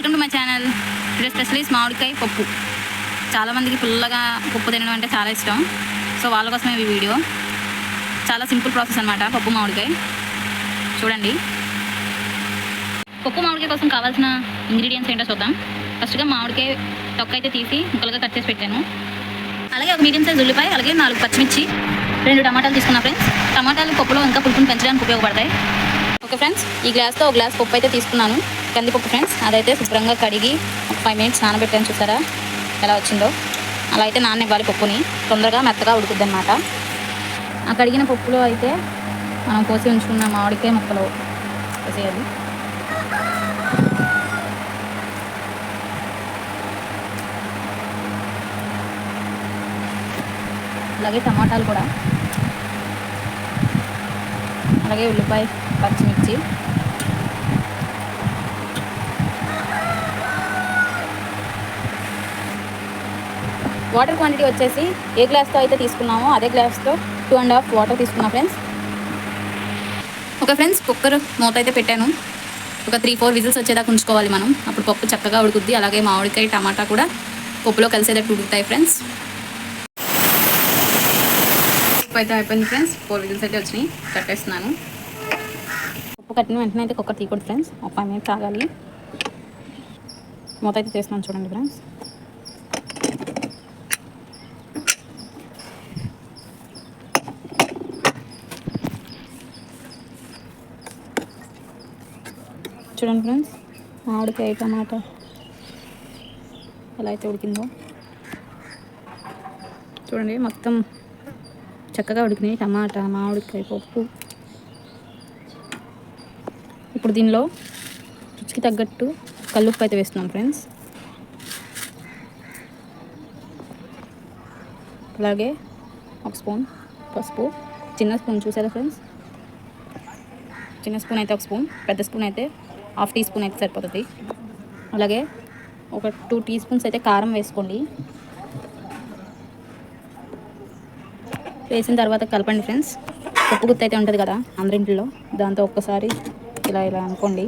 Welcome to my channel. Today specially మామిడికాయ పప్పు. చాలామందికి పుల్లగా పప్పు తినడం అంటే చాలా ఇష్టం. సో వాళ్ళ కోసమే ఈ వీడియో. చాలా సింపుల్ ప్రాసెస్ అనమాట పప్పు మామిడికాయ. చూడండి. పప్పు మామిడికాయ కోసం కావాల్సిన ఇంగ్రీడియంట్స్ ఏంటో చూద్దాం. ఫస్ట్గా మామిడికాయ తొక్క అయితే తీసి ముక్కలుగా కట్ చేసి పెట్టాను. అలాగే ఒక మీడియం సైజ్ ఉల్లిపాయ, అలాగే 4 పచ్చిమిర్చి, 2 టమాటాలు తీసుకున్నా ఫ్రెండ్స్. టమాటాలు పప్పులో ఇంకా పులుపుని పెంచడానికి ఉపయోగపడతాయి. ఓకే ఫ్రెండ్స్, ఈ గ్లాస్తో ఒక గ్లాస్ పప్పు అయితే తీసుకున్నాను, కందిపప్పు ఫ్రెండ్స్. అదైతే శుభ్రంగా కడిగి ఒక 5 మినిట్స్ నానబెట్టాను. చూసారా ఎలా వచ్చిందో? అలా అయితే నాననివ్వాలి పప్పుని, తొందరగా మెత్తగా ఉడుకుద్ది అనమాట. ఆ కడిగిన పప్పులో అయితే మనం కోసి ఉంచుకున్న మామిడికాయ ముక్కలు వేసేయాలి. అలాగే టమాటాలు కూడా, అలాగే ఉల్లిపాయ, పచ్చిమిర్చి, వాటర్ క్వాంటిటీ వచ్చేసి ఏ గ్లాస్తో అయితే తీసుకున్నామో అదే గ్లాస్తో 2.5 వాటర్ తీసుకున్నా ఫ్రెండ్స్. ఓకే ఫ్రెండ్స్, కుక్కర్ మూత అయితే పెట్టాను. ఒక 3-4 విజిల్స్ వచ్చేదాకా ఉంచుకోవాలి మనం. అప్పుడు పప్పు చక్కగా ఉడుకుద్ది. అలాగే మామిడికాయ టమాటా కూడా పప్పులో కలిసేటట్టు ఉడుకుతాయి ఫ్రెండ్స్. పప్పు అయితే అయిపోయింది ఫ్రెండ్స్. 4 విజిల్స్ అయితే వచ్చినాయి. కట్టేస్తున్నాను. పప్పు కట్టిన వెంటనే అయితే కుక్కర్ తీయకూడదు ఫ్రెండ్స్. ఒక 5 మినిట్స్ ఆగాలి. మూత అయితే చేస్తున్నాను చూడండి ఫ్రెండ్స్. చూడండి ఫ్రెండ్స్, మామిడికాయ టమాటా ఎలా అయితే ఉడికిందో చూడండి. మొత్తం చక్కగా ఉడికినాయి టమాటా, మామిడికాయ పప్పు. ఇప్పుడు దీనిలో రుచికి తగ్గట్టు కల్లుప్పు అయితే వేస్తున్నాం ఫ్రెండ్స్. అలాగే 1 స్పూన్ పసుపు, చిన్న స్పూన్ చూసారా ఫ్రెండ్స్? చిన్న స్పూన్ అయితే 1 స్పూన్, పెద్ద స్పూన్ అయితే 1/2 టీ స్పూన్ అయితే సరిపోతుంది. అలాగే ఒక 2 టీ స్పూన్స్ అయితే కారం వేసుకోండి. వేసిన తర్వాత కలపండి ఫ్రెండ్స్. పప్పు గుత్తి అయితే ఉంటుంది కదా అందరింట్లో, దాంతో ఒక్కసారి ఇలా అనుకోండి.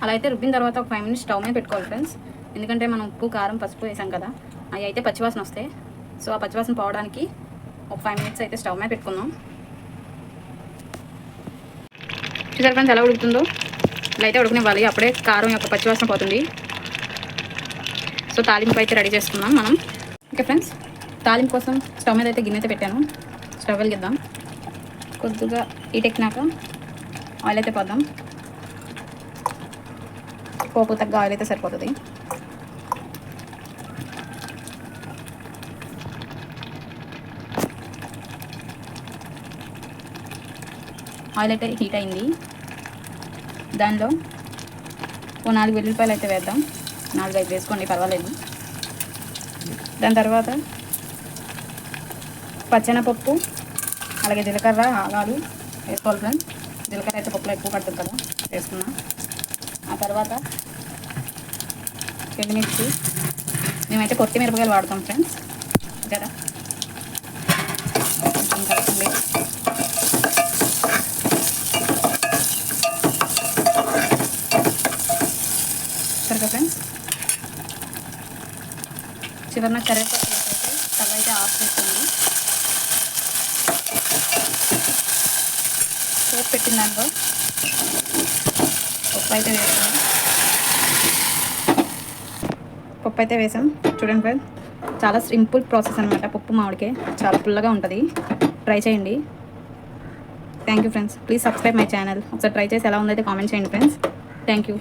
అలా అయితే రుబ్బిన తర్వాత ఒక 5 మినిట్స్ స్టవ్ మీద పెట్టుకోవాలి ఫ్రెండ్స్. ఎందుకంటే మనం ఉప్పు, కారం, పసుపు వేసాం కదా, అవి అయితే పచ్చివాసన వస్తాయి. సో ఆ పచ్చివాసన పోవడానికి ఒక 5 మినిట్స్ అయితే స్టవ్ మీద పెట్టుకుందాం. చూసారు ఫ్రెండ్స్ ఎలా ఉడుకుతుందో? ఇలా అయితే ఉడకనివ్వాలి, అప్పుడే కారం యొక్క పచ్చివాసన పోతుంది. సో తాలింపు అయితే రెడీ చేసుకుందాం మనం. ఓకే ఫ్రెండ్స్, తాలింపు కోసం స్టవ్ మీద అయితే గిన్నె అయితే పెట్టాను. స్టవ్ వెలిగిద్దాం. కొద్దిగా హీటెక్కినాక ఆయిల్ అయితే పోద్దాం. పోపు తగ్గ ఆయిల్ అయితే సరిపోతుంది. ఆయిల్ అయితే హీట్ అయింది. దానిలో ఓ 4 వెల్లుల్లిపాయలు అయితే వేద్దాం. 4-5 వేసుకోండి, పర్వాలేదు. దాని తర్వాత పచ్చెనపప్పు, అలాగే జీలకర్ర, ఆవాలు వేసుకోవాలి ఫ్రెండ్స్. జీలకర్ర అయితే పప్పులో ఎక్కువ పడుతుంది కదా, వేసుకున్నా. ఆ తర్వాత ఎండుమిర్చి, మేమైతే కొత్త మిరపకాయలు వాడతాం ఫ్రెండ్స్ కదా. కొంచెం కలపండి. సరిగ్గా ఫ్రెండ్స్, చివరిన కరివేపాకు అయితే స్టవ్ అయితే ఆఫ్ చేస్తుంది. పోపు పెట్టిన దాంట్లో పప్పు అయితే వేసాం. చూడండి ఫ్రెండ్స్, చాలా సింపుల్ ప్రాసెస్ అనమాట పప్పు మామిడికాయ. చాలా పుల్లగా ఉంటుంది. ట్రై చేయండి. Thank you friends. Please subscribe my channel. ఒకసారి ట్రై చేసి ఎలా ఉందైతే కామెంట్ చేయండి ఫ్రెండ్స్. Thank you.